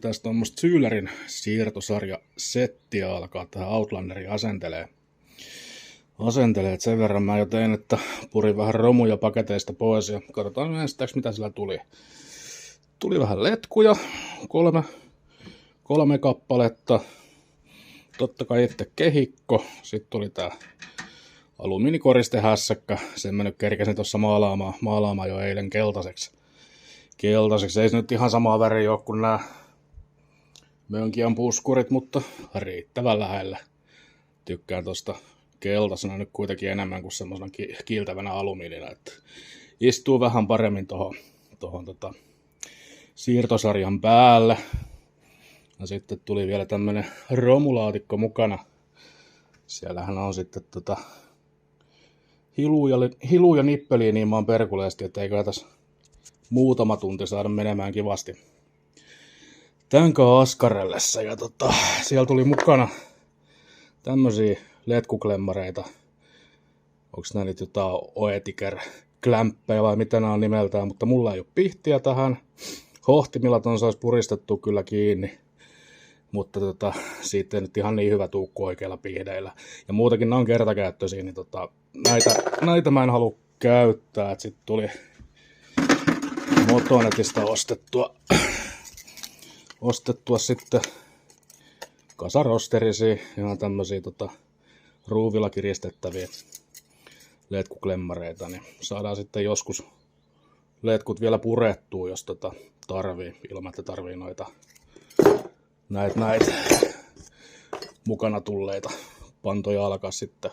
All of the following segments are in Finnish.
pitäisi tuommoista Sylerin siirtosarjasettiä alkaa tähän Outlanderiin asentelee. Et sen verran mä jo tein, että purin vähän romuja paketeista pois ja katsotaan ensiksi mitä sillä tuli. Tuli vähän letkuja, kolme kappaletta, totta kai itse kehikko, sitten tuli tää alumiinikoristehässäkkä, sen mä nyt kerkesin tuossa maalaamaan jo eilen keltaiseksi. Ei se nyt ihan samaa väriä ole kuin nämä Mönkiän puskurit, mutta riittävän lähellä. Tykkään tosta keltaisena nyt kuitenkin enemmän kuin semmoisena kiiltävänä alumiinina, että istuu vähän paremmin tohon siirtosarjan päälle. Ja sitten tuli vielä tämmönen romulaatikko mukana. Siellähän on sitten hilu ja nippeliä niin maan perkuleesti, että eiköhän tässä muutama tunti saada menemään kivasti tämänkaan askarellessa. Ja siellä tuli mukana tämmösiä letkuklemmareita. Onks nää nyt jotain Oetiker-klämppejä vai mitä nää on nimeltään, mutta mulla ei ole pihtiä tähän. Hohtimilla ton sais puristettu kyllä kiinni, mutta siitä ei nyt ihan niin hyvä tuukku oikeilla pihdeillä. Ja muutakin nää on kertakäyttöisiä, niin näitä mä en halua käyttää. Et sit tuli Motonetista ostettua sitten kasarosterisia, ihan tämmösiä ruuvilla kiristettäviä letkuklemmareita, niin saadaan sitten joskus letkut vielä purettua, jos tarvii, ilman että tarvii näitä mukana tulleita pantoja alkaa sitten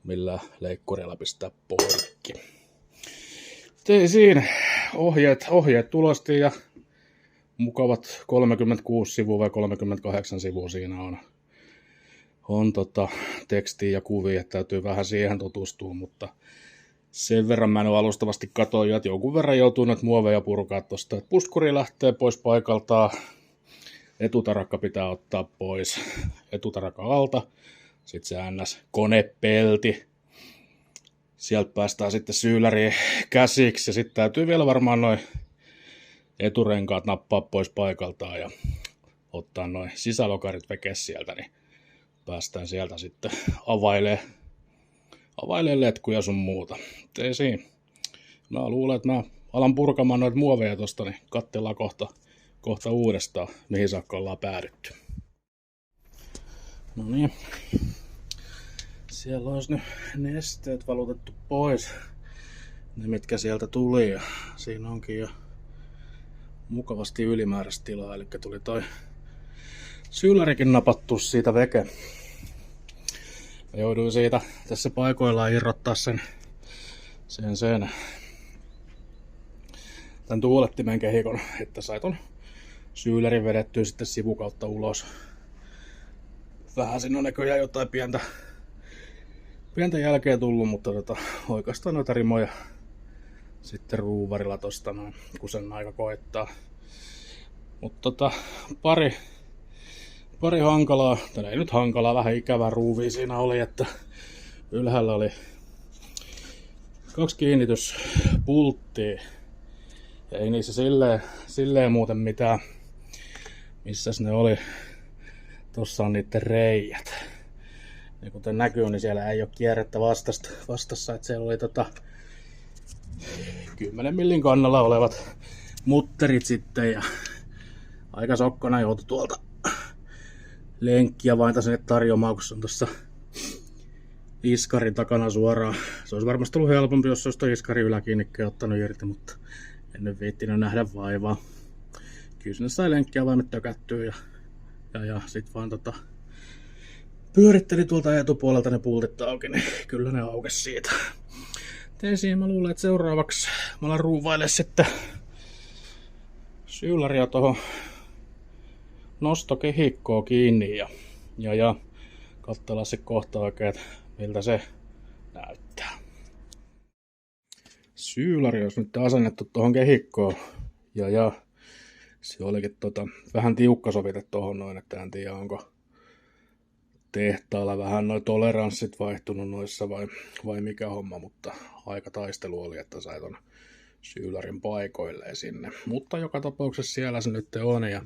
millään leikkurilla pistää poikki. Ei siinä. Ohjeet tulostiin ja mukavat 36 sivua vai 38 sivua siinä on tekstiä ja kuvia, että täytyy vähän siihen tutustua, mutta sen verran mä en ole alustavasti katoin, että jonkun verran joutuu näitä muoveja purkaa tuosta, että puskuri lähtee pois paikaltaan, etutarakka pitää ottaa pois etutarakan alta, sitten se NS-konepelti, sieltä päästään sitten Syyleriin käsiksi ja sitten täytyy vielä varmaan noin eturenkaat nappaa pois paikaltaan ja ottaa noin sisälokarit veke sieltä, niin päästään sieltä sitten availee letkuja sun muuta. Ei siinä. Mä luulen, että mä alan purkamaan noita muoveja tosta, niin katsellaan kohta uudestaan, mihin saakka ollaan päädytty. No niin. Siellä olisi nyt nesteet valutettu pois. Ne mitkä sieltä tuli ja siinä onkin jo mukavasti ylimääräistä tilaa. Eli tuli toi Sylerikin napattu siitä veke. Mä jouduin siitä tässä paikoillaan irrottaa sen tän tuulettimen kehikon, että sai ton Sylerin vedettyä sitten sivukautta ulos. Vähän siinä on näköjään jotain pientä jälkeä tullut, mutta oikeastaan noita rimoja sitten ruuvarilla tosta noin, kun sen aika koittaa. Mutta pari hankalaa, tai ei nyt hankalaa, vähän ikävää ruuvia siinä oli, että ylhäällä oli 2 kiinnityspulttia. Ja ei niissä silleen muuten mitään. Missäs ne oli? Tossa on niitten reijät. Ja kuten näkyy, niin siellä ei ole kierrettä vastassa, että siellä oli 10 millin kannalla olevat mutterit sitten ja aika sokkona joutui tuolta lenkkiä vain sinne tarjoamaan, kun se on tuossa iskarin takana suoraan. Se olisi varmasti ollut helpompi, jos olisi tuo iskarin yläkiinnikkeen ottanut irti, mutta en nyt viittinyt nähdä vaivaa. Kyllä sinne sai lenkkiä vain tökättyä ja sit vaan pyöritteli tuolta etupuolelta ne pultit auki, niin kyllä ne aukesi siitä. Teisiin mä luulen, että seuraavaksi mä alan ruuvaille sitten Syleria tohon nostokehikkoon kiinni ja katsella se kohta oikein, miltä se näyttää. Syleri olisi nyt asennettu tuohon kehikkoon ja se olikin vähän tiukka sovite tuohon noin, että en tiedä onko tehtaalla vähän noi toleranssit vaihtunut noissa vai mikä homma, mutta aika taistelu oli, että sai ton Sylerin paikoilleen sinne. Mutta joka tapauksessa siellä se nyt on ja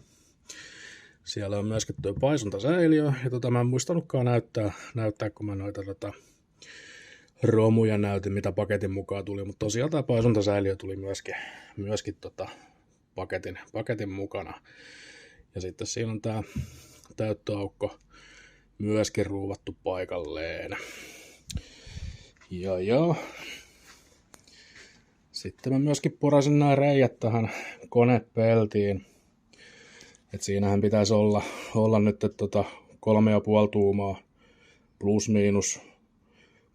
Siellä on myöskin tuo paisuntasäiliö, ja mä en muistanutkaan näyttää kun mä noita romuja näytin, mitä paketin mukaan tuli, mutta tosiaan tämä paisuntasäiliö tuli myöskin paketin mukana. Ja sitten siinä on tämä täyttöaukko myöskin ruuvattu paikalleen. Ja. Sitten mä myöskin porasin nämä reijät tähän konepeltiin. Et siinähän pitäisi olla nyt 3,5 tuumaa plus miinus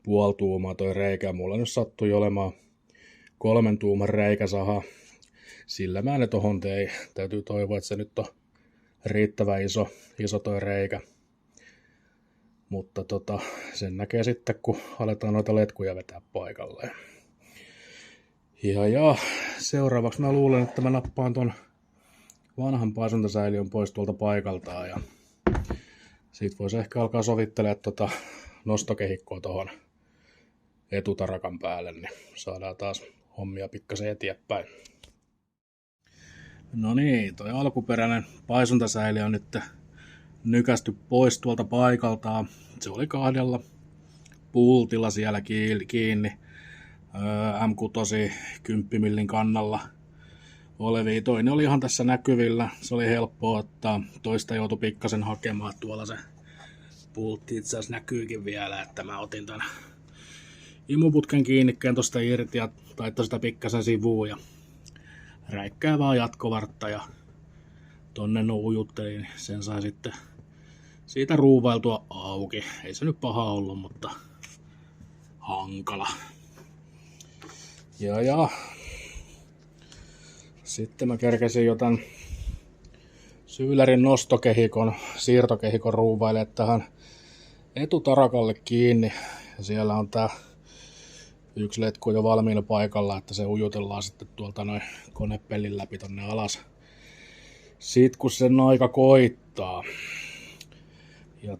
puoli tuumaa toi reikä. Mulla nyt sattui olemaan 3 tuuman reikäsaha. Sillä mä ne tohon tein. Täytyy toivoa, että se nyt on riittävän iso toi reikä. Mutta sen näkee sitten, kun aletaan noita letkuja vetää paikalleen. Ja seuraavaksi mä luulen, että mä nappaan ton vanhan paisuntasäiliön pois tuolta paikaltaan. Ja siitä voisi ehkä alkaa sovittelemaan nostokehikkoa tohon etutarakan päälle, niin saadaan taas hommia pikkasen eteenpäin. No niin, toi alkuperäinen paisuntasäiliö on nyt nykästy pois tuolta paikaltaan. Se oli 2 pultilla siellä kiinni. M6 10 millin kannalla olevia. Toinen oli ihan tässä näkyvillä. Se oli helppo ottaa. Toista joutui pikkasen hakemaan. Tuolla se pultti itse asiassa näkyykin vielä, että mä otin tän imuputken kiinnikkeen tosta irti ja taittoi sitä pikkasen sivuun ja räikkää vaan jatkovartta ja tonne ujuttelin. Sen sai sitten siitä ruuvailtua auki. Ei se nyt paha ollut, mutta hankala. Ja. Sitten mä kerkesin jo tän syylärin nostokehikon, siirtokehikon ruuvailemaan tähän etutarakalle kiinni. Ja siellä on tää yksi letku jo valmiina paikalla, että se ujutellaan sitten tuolta noin konepellin läpi tonne alas. Sitten kun sen aika koittaa. Ja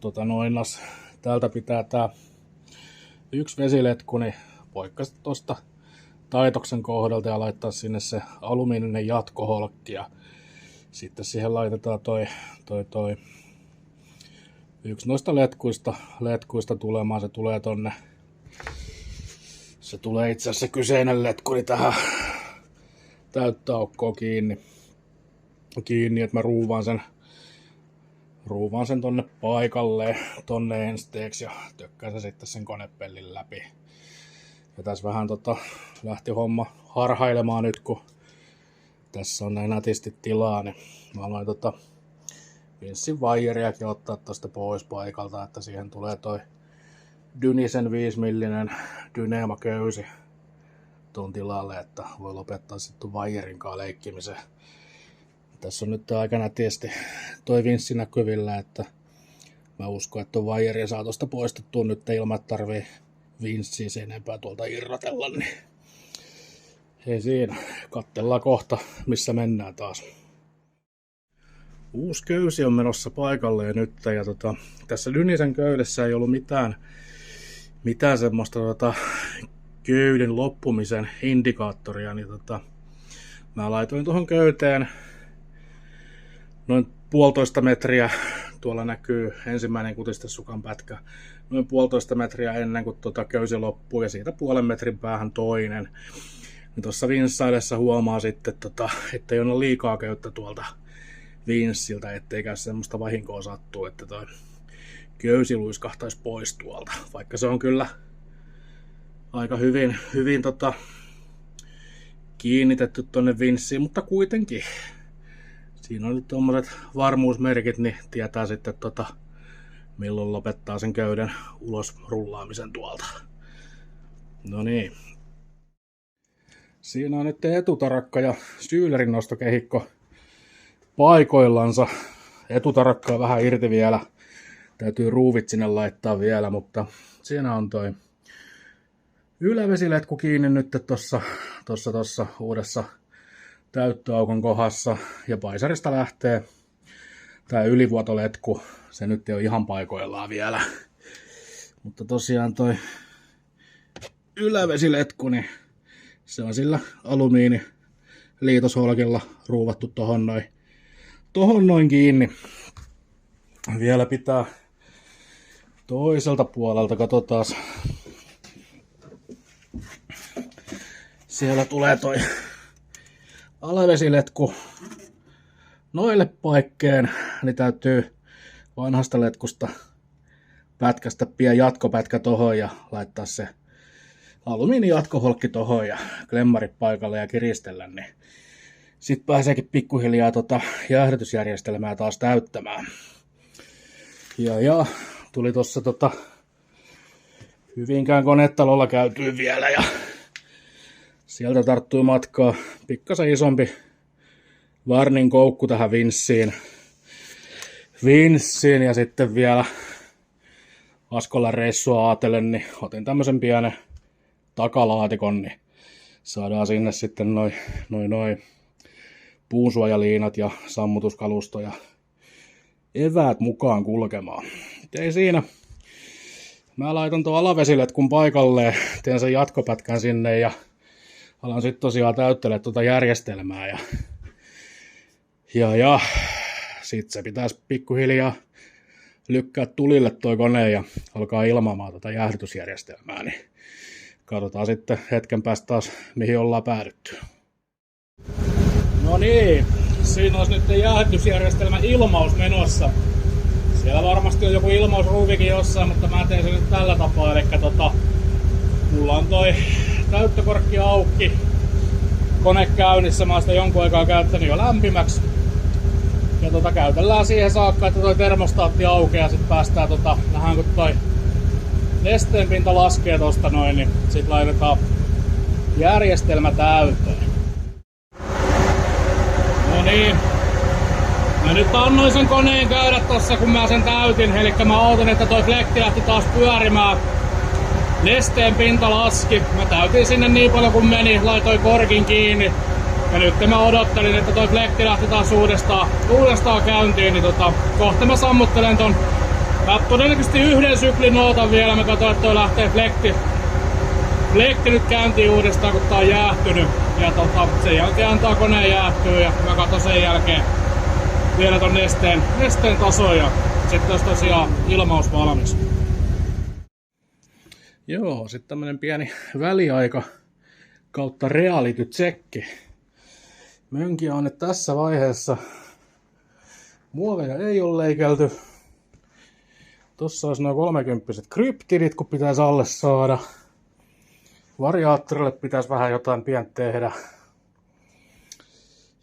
täältä pitää tää yksi vesiletku niin poikkasi tosta taitoksen kohdalta ja laittaa sinne se alumiininen jatkoholkki. Ja sitten siihen laitetaan toi yksi noista letkuista tulemaan. Se tulee itse asiassa se kyseinen letkuri tähän täyttöaukkoon kiinni, että mä ruuvaan sen tonne paikalle tonne ensteeksi ja tökkään se sitten sen konepellin läpi. Ja tässä vähän lähti homma harhailemaan nyt, kun tässä on näin nätisti tilaa, niin mä aloin vinssin vaijeriakin ottaa tosta pois paikalta, että siihen tulee toi Dynisen 5 millinen Dyneema-köysi tuon tilalle, että voi lopettaa sitten vaijerinkaan leikkimisen. Tässä on nyt aika nätisti toi vinssi näkyvillä, että mä uskon, että tuon vaijerin saa tosta poistettua nyt ilman, että tarvii vinssiä sen enempää tuolta irrotella, niin ei siinä. Katsellaan kohta, missä mennään taas. Uusi köysi on menossa paikalle nyt, ja tässä Dynisen köydessä ei ollut mitään semmoista köyden loppumisen indikaattoria, niin mä laitoin tuohon köyteen noin 1,5 metriä, tuolla näkyy ensimmäinen kutistesukan pätkä, noin 1,5 metriä ennen kuin köysi loppuu ja siitä 0,5 metrin päähän toinen. Niin tuossa vinssailessa huomaa sitten, ettei ole liikaa köyttä tuolta vinssiltä, ettei käy semmoista vahinkoa sattuu, että toi köysi luiskahtaisi pois tuolta. Vaikka se on kyllä aika hyvin kiinnitetty tonne vinssiin, mutta kuitenkin. Siinä on nyt tommoset varmuusmerkit, niin tietää sitten milloin lopettaa sen köyden ulos rullaamisen tuolta. No niin. Siinä on nyt etutarakka ja syylerin nostokehikko paikoillansa. Etutarakka on vähän irti vielä. Täytyy ruuvit sinne laittaa vielä, mutta siinä on toi ylävesiletku kiinni nyt tossa uudessa täyttöaukon kohdassa. Ja paisarista lähtee tää ylivuotoletku. Se nyt ei ole ihan paikoillaan vielä. Mutta tosiaan toi ylävesiletku, niin se on sillä alumiiniliitosholkilla ruuvattu tohon noin tohon noin kiinni. Vielä pitää toiselta puolelta, katsotaan. Siellä tulee toi alevesiletku noille paikkeen, niin täytyy vanhasta letkusta pätkästä pieni jatkopätkä tohon ja laittaa se alumiinijatkoholkki tohon ja klemmarit paikalle ja kiristellä, niin sit pääseekin pikkuhiljaa jäähdytysjärjestelmää taas täyttämään. Ja tuli tossa Hyvinkään konetalolla käytyy vielä ja sieltä tarttui matkaa pikkasen isompi varnin koukku tähän vinssiin ja sitten vielä Askolan reissua ajatellen, niin otin tämmösen pienen takalaatikon, niin saadaan sinne sitten noin puunsuojaliinat ja sammutuskalusto ja eväät mukaan kulkemaan. Ei siinä. Mä laitan tuon alavesiletkun paikalleen, teen sen jatkopätkän sinne ja alan sitten tosiaan täyttelemään tuota järjestelmää. Ja sit se pitäisi pikkuhiljaa lykkää tulille toi kone ja alkaa ilmaamaan tuota jäähdytysjärjestelmää. Niin katsotaan sitten hetken päästä taas, mihin ollaan päädytty. No niin, siinä olisi nyt jäähdytysjärjestelmän ilmaus menossa. Siellä varmasti on joku ilmausruuvikin jossain, mutta mä teen sen nyt tällä tapaa. Eli mulla on toi täyttökorkki auki, kone käynnissä, mä oon sitä jonkun aikaa käyttänyt jo lämpimäksi. Ja käytellään siihen saakka, että toi termostaatti aukeaa ja sit päästään nähdään kun toi nesteen pinta laskee tosta noin, niin sit laitetaan järjestelmä täyteen. No niin. Mä nyt annoin sen koneen käydä tossa kun mä sen täytin, eli mä ootin että toi flekti lähti taas pyörimään. Nesteen pinta laski, mä täytin sinne niin paljon kun meni, laitoin korkin kiinni. Ja nyt mä odottelin, että toi flekti lähti taas uudestaan käyntiin, niin kohta mä sammuttelen ton. Mä todennäköisesti yhden syklin ootan vielä, mä katsoin, että toi lähtee flekti nyt käyntiin uudestaan kun tää on jäähtynyt. Ja sen jälkeen antaa koneen jäähtyä ja mä katson sen jälkeen vielä ton nesteen tason ja sitten olisi tosiaan ilmaus valmis. Joo, sitten tämmönen pieni väliaika kautta reality-tsekki. Mönkiä on nyt tässä vaiheessa. Muoveja ei ole leikelty. Tossa olisi noin 30 kryptidit, kun pitäisi alle saada. Variaattorille pitäisi vähän jotain pientä tehdä.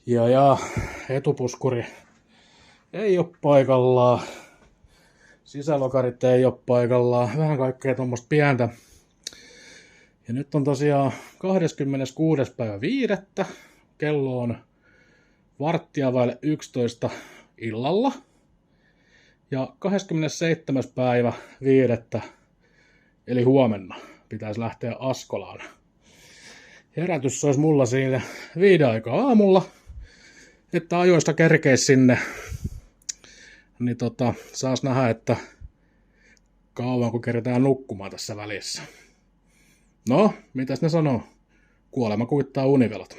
Ja etupuskuri ei ole paikallaan. Sisälokarit ei ole paikallaan. Vähän kaikkea tuommoista pientä. Ja nyt on tosiaan 26. päivä 5. Kello on 10:15 illalla. Ja 27. päivä 5. eli huomenna pitäisi lähteä Askolaan. Herätys olisi mulla siinä 5 aikaa aamulla, että ajoista kerkeisi sinne. Niin saas nähdä, että kauan kun keritään nukkumaan tässä välissä. No, mitäs ne sanoo? Kuolema kuittaa univelot.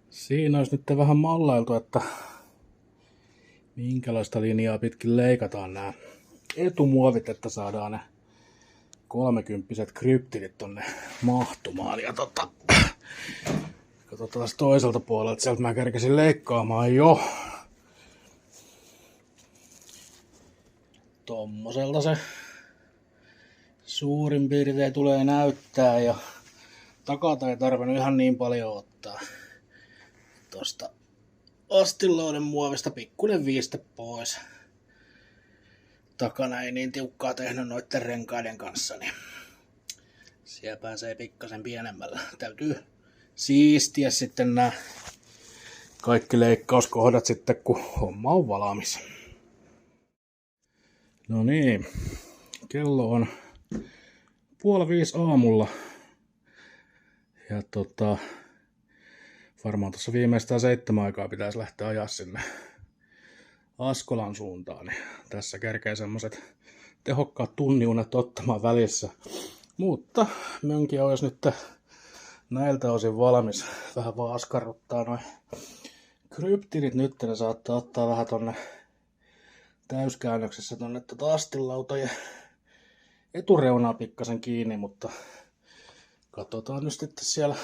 Siinä olisi nyt vähän mallailtu, että minkälaista linjaa pitkin leikataan nämä etumuovit, että saadaan ne 30 kryptidit tonne mahtumaan. Ja katsotaan toiselta puolelta, sieltä mä kerkesin leikkaamaan jo. Tommoselta se suurin piirtein tulee näyttää ja takalta ei tarvinnut ihan niin paljon ottaa. Tosta astinlouden muovista pikkuinen viiste pois. Takana ei niin tiukkaa tehnyt noitten renkaiden kanssa, niin siellä pääsee pikkasen pienemmällä. Täytyy siistiä sitten nämä kaikki leikkauskohdat sitten, kun homma on valmis. No niin, kello on 4:30 aamulla. Ja varmaan tuossa viimeistään 7 aikaa pitäisi lähteä ajaa sinne Askolan suuntaan. Niin tässä kerkee semmoset tehokkaat tunniunet ottamaan välissä. Mutta mönkiä olisi nyt näiltä osin valmis. Vähän vaan askarruttaa noin Kryptinit nyt ne saattaa ottaa vähän tonne täyskäännöksessä tonne astinlautojen etureunaa pikkasen kiinni, mutta katsotaan nyt sitten siellä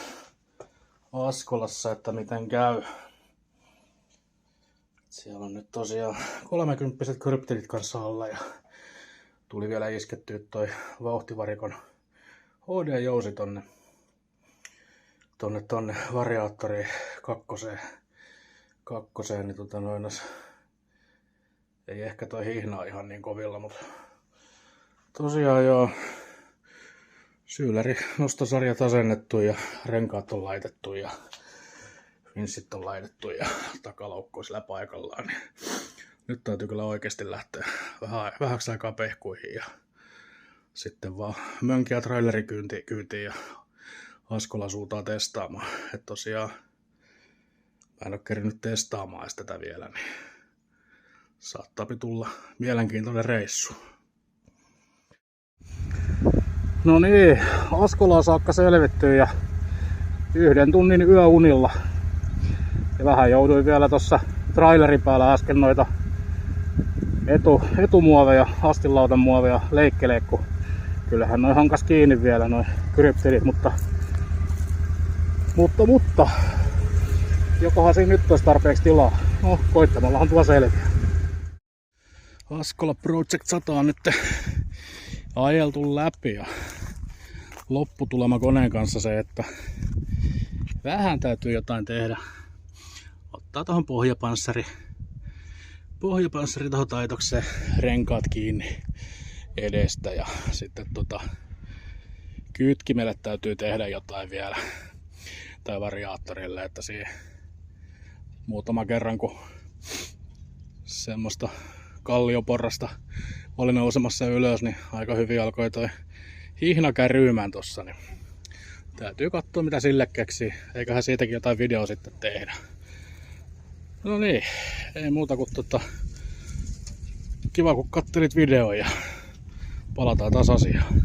Askolassa, että miten käy. Siellä on nyt tosiaan 30 kryptinit kanssa alla ja tuli vielä iskettyä toi vauhtivarikon HD-jousi tonne variaattoriin kakkoseen, niin ei ehkä toi hihna ihan niin kovilla, mutta tosiaan joo, syylläri nostosarjat asennettu ja renkaat on laitettu ja vinssit on laitettu ja takalaukku on sillä paikallaan. Niin nyt täytyy kyllä oikeasti lähteä vähäksi aikaa pehkuihin ja sitten vaan mönkiä trailerikyytiin ja Askola suutaan testaamaan. Et tosiaan mä en ole kerinyt testaamaan edes tätä vielä, niin saattaa tulla mielenkiintoinen reissu. No niin, Askolaan saakka selvittyy ja 1 tunnin yöunilla. Ja vähän jouduin vielä tuossa trailerin päällä äsken noita etumuoveja, astinlautan muoveja leikkelee, kun kyllähän noin hankas kiinni vielä noin kryptinit, mutta jokohan siinä nyt olisi tarpeeksi tilaa. No, koittamallahan tuo selviää. Askola Project 100 on nyt ajeltu läpi ja lopputulema koneen kanssa se, että vähän täytyy jotain tehdä. Ottaa tuohon pohjapanssari tuohon taitokseen, renkaat kiinni edestä ja sitten kytkimelle täytyy tehdä jotain vielä tai variaattorille, että siihen muutama kerran kun semmoista kallioporrasta oli nousemassa ylös, niin aika hyvin alkoi toi hihna käryymään tossa, niin täytyy katsoa mitä sille keksii, eiköhän siitäkin jotain videoa sitten tehdä. No niin, ei muuta kuin kiva kun kattelit videoa ja palataan taas asiaan.